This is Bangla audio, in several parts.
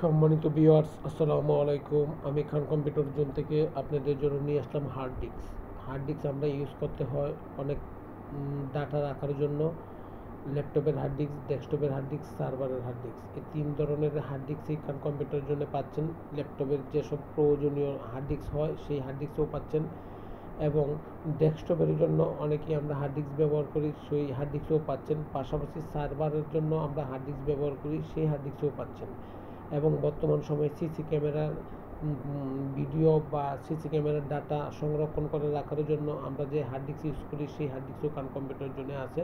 সম্মানিত ভিউয়ার্স, আসসালামু আলাইকুম। আমি খান কম্পিউটার জোন থেকে আপনাদের জন্য নিয়ে আসলাম হার্ড ডিস্ক। হার্ড ডিস্ক আমরা ইউজ করতে হয় অনেক ডাটা রাখার জন্য। ল্যাপটপের হার্ড ডিস্ক, ডেস্কটপের হার্ড ডিস্ক, সার্ভারের হার্ড ডিস্ক, এই 3 ধরনের হার্ড ডিস্কই খান কম্পিউটারের জন্য পাচ্ছেন। ল্যাপটপের যেসব প্রয়োজনীয় হার্ড ডিস্ক হয় সেই হার্ড ডিস্কও পাচ্ছেন, এবং ডেস্কটপের জন্য অনেকেই আমরা হার্ড ডিস্ক ব্যবহার করি, সেই হার্ড ডিস্কও পাচ্ছেন। পাশাপাশি সার্ভারের জন্য আমরা হার্ড ডিস্ক ব্যবহার করি, সেই হার্ড ডিস্কও পাচ্ছেন। এবং বর্তমান সময়ে সিসি ক্যামেরার ভিডিও বা সিসি ক্যামেরার ডাটা সংরক্ষণ করে রাখার জন্য আমরা যে হার্ড ডিস্ক ইউজ করি সেই হার্ড ডিস্কও খান কম্পিউটারের জন্য আছে।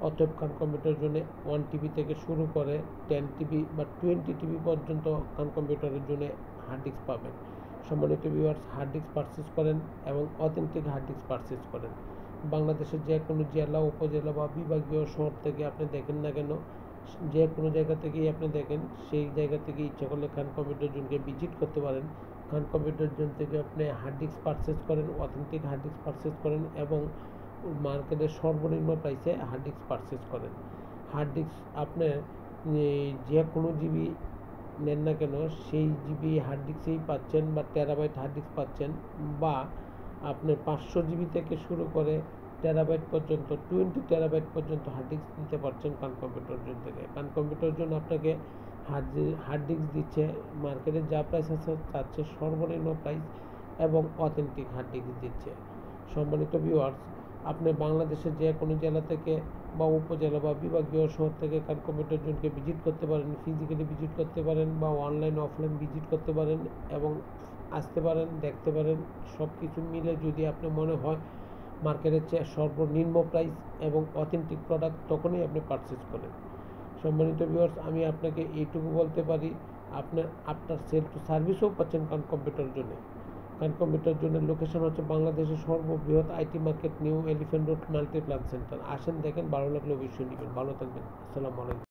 অতএব খান কম্পিউটারের জন্য 1 টিবি থেকে শুরু করে 10 টিবি বা 20 টিবি পর্যন্ত খান কম্পিউটারের জন্য হার্ড ডিস্ক পাবেন। সম্মানিত ভিউয়ার্স, হার্ড ডিস্ক পারচেস করেন এবং অথেন্টিক হার্ড ডিস্ক পারচেস করেন। বাংলাদেশের যে কোনো জেলা, উপজেলা বা বিভাগীয় শহর থেকে আপনি দেখেন না কেন, যে কোনো জায়গা থেকেই আপনি দেখেন, সেই জায়গা থেকে ইচ্ছা করলে খান কম্পিউটার জোনকে ভিজিট করতে পারেন। খান কম্পিউটার জোন থেকে আপনি হার্ড ডিস্ক পারচেস করেন, অথেন্টিক হার্ড ডিস্ক পারচেস করেন এবং মার্কেটের সর্বনিম্ন প্রাইসে হার্ড ডিস্ক পারচেস করেন। হার্ড ডিস্ক আপনার যে কোনো জিবি নেন না কেন সেই জিবি হার্ড ডিস্কেই পাচ্ছেন, বা টেরাবাইট হার্ড ডিস্ক পাচ্ছেন, বা আপনার 500 জিবি থেকে শুরু করে টেরাবাইট পর্যন্ত 20 টেরাবাইট পর্যন্ত হার্ড ডিস্ক নিতে পারছেন খান কম্পিউটার জোন থেকে। খান কম্পিউটার জোন আপনাকে হার্ড ডিস্ক দিচ্ছে মার্কেটে যা প্রাইস আছে তার চেয়ে সর্বনিম্ন প্রাইস, এবং অথেন্টিক হার্ড ডিস্ক দিচ্ছে। সম্মানিত ভিউয়ার্স, আপনি বাংলাদেশের যে কোনো জেলা থেকে বা উপজেলা বা বিভাগীয় শহর থেকে খান কম্পিউটার জোনকে ভিজিট করতে পারেন, ফিজিক্যালি ভিজিট করতে পারেন বা অনলাইন অফলাইন ভিজিট করতে পারেন এবং আসতে পারেন, দেখতে পারেন। সব কিছু মিলে যদি আপনি মনে হয় মার্কেটের চেয়ে সর্বনিম্ন প্রাইস এবং অথেন্টিক প্রোডাক্ট, তখনই আপনি পারচেস করেন। সম্মানিত ভিউয়ার্স, আমি আপনাকে এইটুকু বলতে পারি, আপনার আফটার সেল টু সার্ভিসও পাচ্ছেন খান কম্পিউটার জন্য। খান কম্পিউটার জন্য লোকেশন হচ্ছে বাংলাদেশের সর্ববৃহৎ IT market, new elephant road, Multiplan centre. আসেন, দেখেন, ভালো লাগলে অবশ্যই নেবেন। ভালো থাকবেন। আসসালামু আলাইকুম।